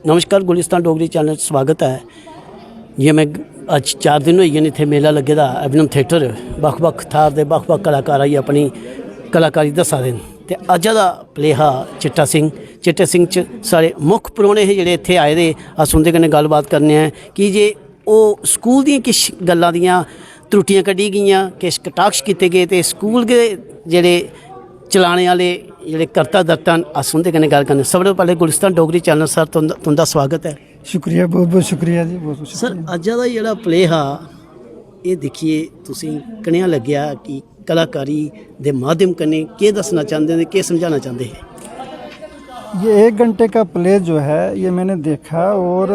नमस्कार, गुलिस्तान डोगरी चैनल स्वागत है। ये मैं अज 4 दिन होई गए इत्थे मेला लगे दा एबिनम थिएटर बक्ख-बक्ख थार दे बक्ख-बक्ख कलाकार आई अपनी कलाकारी दस्सा दे ते अज्ज दा प्ले हा चिट्टा सिंह च साढ़े मुक्ख परौहने हे जेह्ड़े इत्थे आए दे। अस उंदे कन्नै गल्लबात करने हैं कि जे ओह् स्कूल दियां किश गल्लां दियां त्रुटियां कड्ढी गेइयां, किश कटाक्ष कीते गए ते स्कूल दे जेह्ड़े चलाने आह्ले जेह्ड़े करता दर्ता अस उंदे कन्नै गल्ल करने। सब तो पैह्ले गुलिस्तान डोगरी चैनल सर तुंदा स्वागत है। शुक्रिया, बहुत बहुत शुक्रिया जी, बहुत बहुत सर अज्ज दा जेह्ड़ा प्ले हा ये दिक्खिए तुसें कनेहा लग्गेआ कि कलाकारी दे माध्यम कन्नै केह् दस्सना चाहते थे, केह् समझाना चाहते हैं? ये 1 घंटे का प्ले जो है ये मैंने देखा और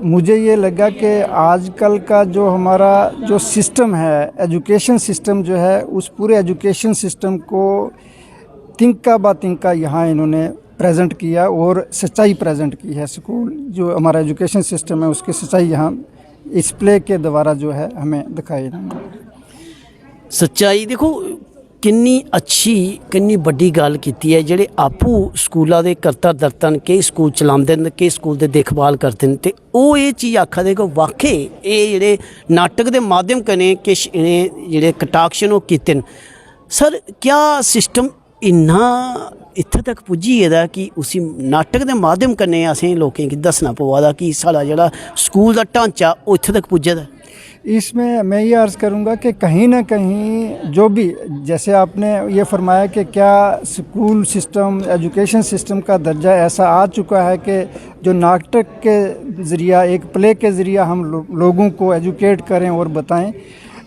मुझे ये लगा कि आजकल का जो हमारा जो सिस्टम है, एजुकेशन सिस्टम जो है, उस पूरे एजुकेशन सिस्टम को तिनका बा तिनका यहाँ इन्होंने प्रेजेंट किया और सच्चाई प्रेजेंट की है। स्कूल जो हमारा एजुकेशन सिस्टम है उसकी सच्चाई यहाँ इस प्ले के द्वारा जो है हमें दिखाई इन्होंने। सच्चाई देखो किन्नी अच्छी किन्नी बड़ी गल कीती है। जेह्ड़े आपूं स्कूला दे करता दर्तन कई स्कूल चलाते हैं, कई स्कूल दे देखभाल करते हैं, तो वो ये चीज़ आखा दे कि वाकई ये जेह्ड़े नाटक के माध्यम कन्नै किश इन्हें जेह्ड़े कटाक्ष न कीते न। सर क्या सिस्टम इन्ना इत्थे तक पुज्जी गेदा कि उसी नाटक के माध्यम कन्नै असें लोकें गी दस्सना पवा दा कि साढ़ा जेह्ड़ा स्कूल का ढांचा वो इत्थे तक पुज्जे दा? इसमें मैं ये अर्ज़ करूँगा कि कहीं ना कहीं जो भी जैसे आपने ये फरमाया कि क्या स्कूल सिस्टम एजुकेशन सिस्टम का दर्जा ऐसा आ चुका है कि जो नाटक के ज़रिया एक प्ले के ज़रिया हम लोगों को एजुकेट करें और बताएं,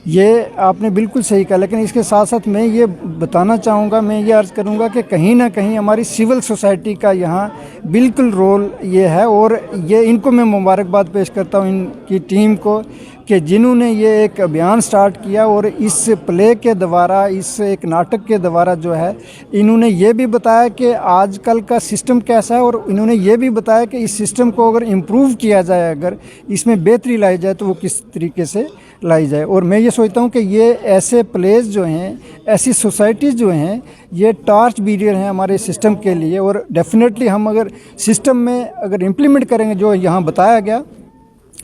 ये आपने बिल्कुल सही कहा। लेकिन इसके साथ साथ मैं ये बताना चाहूँगा, मैं ये अर्ज़ करूँगा कि कहीं ना कहीं हमारी सिविल सोसाइटी का यहाँ बिल्कुल रोल ये है और ये इनको मैं मुबारकबाद पेश करता हूँ इनकी टीम को कि जिन्होंने ये एक अभियान स्टार्ट किया और इस प्ले के द्वारा, इस एक नाटक के द्वारा जो है इन्होंने ये भी बताया कि आजकल का सिस्टम कैसा है और इन्होंने ये भी बताया कि इस सिस्टम को अगर इम्प्रूव किया जाए, अगर इसमें बेहतरी लाई जाए तो वो किस तरीके से लाई जाए। और मैं ये सोचता हूँ कि ये ऐसे प्लेस जो हैं, ऐसी सोसाइटीज़ जो हैं, ये टॉर्च बीरियर हैं हमारे सिस्टम के लिए। और डेफिनेटली हम अगर सिस्टम में अगर इम्प्लीमेंट करेंगे जो यहाँ बताया गया,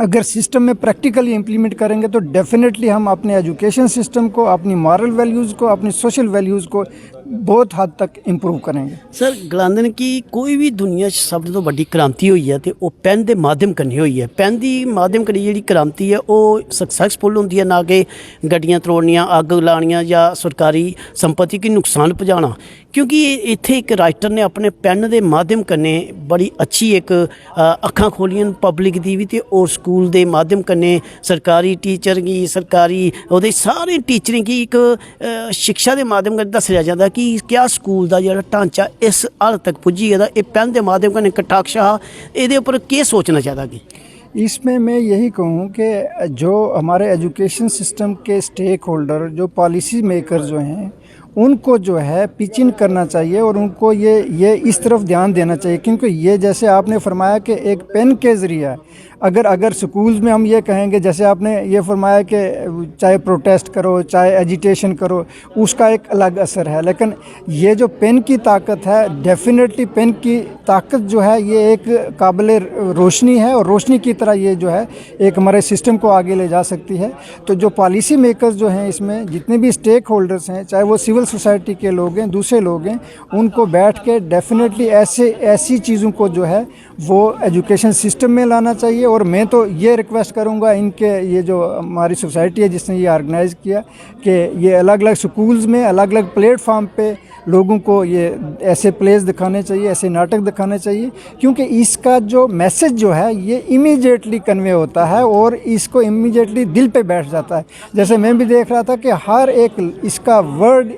अगर सिस्टम में प्रैक्टिकली इम्प्लीमेंट करेंगे तो डेफिनेटली हम अपने एजुकेशन सिस्टम को, अपनी मॉरल वैल्यूज़ को, अपनी सोशल वैल्यूज़ को बहुत हद तक इंप्रूव करेंगे। सर गलांदे कि कोई भी दुनिया सब तो बड़ी क्रांति हुई है तो वो पेन के माध्यम कन्नै हुई है। पेन की माध्यम कन्नै जी क्रांति है वो सक्सैसफुल होंगी है, ना कि गड्डियां त्रोड़नियां, अग लानियां या सरकारी संपत्ति की नुकसान पहुँचाना। क्योंकि इत्थे एक राइटर ने अपने पेन के माध्यम कन्नै बड़ी अच्छी एक अखां खोलियां पब्लिक दी भी, और स्कूल के माध्यम कन्नै सरकारी टीचर की, सरकारी उहदे सारे टीचरें की एक शिक्षा के माध्यम कन्नै दस्सेआ जाता कि क्या स्कूल का जो ढांचा इस हालत तक पुज्जी गेदा। ये पेन के माध्यम कन्नै कटाक्ष हा, इहदे उपर केह् सोचना चाहता कि? इसमें मैं यही कहूँ कि जो हमारे एजुकेशन सिस्टम के स्टेक होल्डर, जो पॉलिसी मेकर जो हैं, उनको जो है पिच इन करना चाहिए और उनको ये इस तरफ ध्यान देना चाहिए। क्योंकि ये जैसे आपने फरमाया कि एक पेन के ज़रिए अगर स्कूल्स में हम ये कहेंगे, जैसे आपने ये फरमाया कि चाहे प्रोटेस्ट करो, चाहे एजिटेशन करो, उसका एक अलग असर है। लेकिन ये जो पेन की ताकत है, डेफिनेटली पेन की ताकत जो है ये एक काबिल रोशनी है और रोशनी की तरह ये जो है एक हमारे सिस्टम को आगे ले जा सकती है। तो जो पॉलिसी मेकर्स जो हैं, इसमें जितने भी स्टेक होल्डर्स हैं, चाहे वो सिविल सोसाइटी के लोग हैं, दूसरे लोग हैं, उनको बैठ के डेफिनेटली ऐसी चीज़ों को जो है वो एजुकेशन सिस्टम में लाना चाहिए। और मैं तो ये रिक्वेस्ट करूँगा इनके, ये जो हमारी सोसाइटी है जिसने ये ऑर्गेनाइज़ किया, कि ये अलग अलग स्कूल्स में अलग अलग प्लेटफार्म पे लोगों को ये ऐसे प्लेस दिखाने चाहिए, ऐसे नाटक दिखाने चाहिए। क्योंकि इसका जो मैसेज जो है ये इमीडिएटली कन्वे होता है और इसको इमीडिएटली दिल पे बैठ जाता है। जैसे मैं भी देख रहा था कि हर एक इसका वर्ड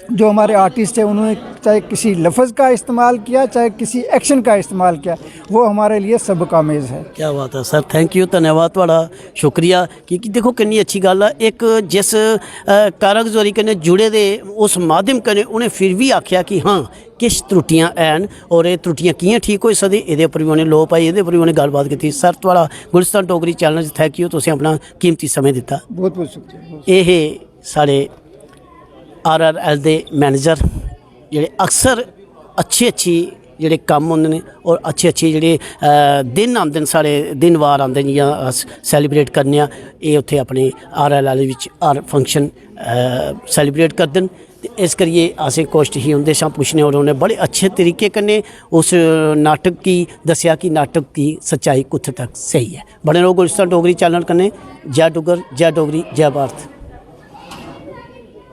जो हमारे आर्टिस्ट हैं उन्होंने चाहे किसी लफ्ज़ का इस्तेमाल किया, चाहे किसी एक्शन का इस्तेमाल किया, वो हमारे लिए सबकामेज़ है। क्या बात है सर, थैंक यू, धन्यवाद तुहाड़ा, शुक्रिया। क्योंकि देखो कितनी अच्छी गल है, एक जिस कारगुजारी कन्नै जुड़े दे उस माध्यम कन्नै उन्हें फिर भी आख्या कि हाँ किश त्रुटियां हैन और ये त्रुटियां कि'यां ठीक होई सकदी, एह्दे उप्पर भी उ'नें लोऽ पाई, एह्दे उप्पर भी उ'नें गल्लबात कीती। सर तुहाड़ा गुलिस्तान डोगरी चैनल च थैंक यू, तुसें अपना कीमती समय दित्ता। बहुत बहुत शुक्रिया। एह् साढ़े RRL दे मैनेजर जेह्ड़े अक्सर अच्छी ਜਿਹੜੇ ਕੰਮ ਹੁੰਦੇ ਨੇ ਔਰ ਅੱਛੇ ਅੱਛੇ ਜਿਹੜੇ ਦਿਨ ਆਉਂਦੇ ਨੇ सारे दिन वार आते हैं जियां अस सैलीब्रेट करने ये उत्थे अपने RLL विच हर फंक्शन सैलीब्रेट करते हैं। ते इस करिए असें कोशिश ही उंदे शा पुछने और उन्हें बड़े अच्छे तरीके कन्नै उस नाटक की दसिया कि नाटक की सच्चाई कुत्थे तक सही है। बने रहो गुलिस्तान डोगरी चैनल कन्नै। जय डुग्गर, जय डोगरी, जय भारत।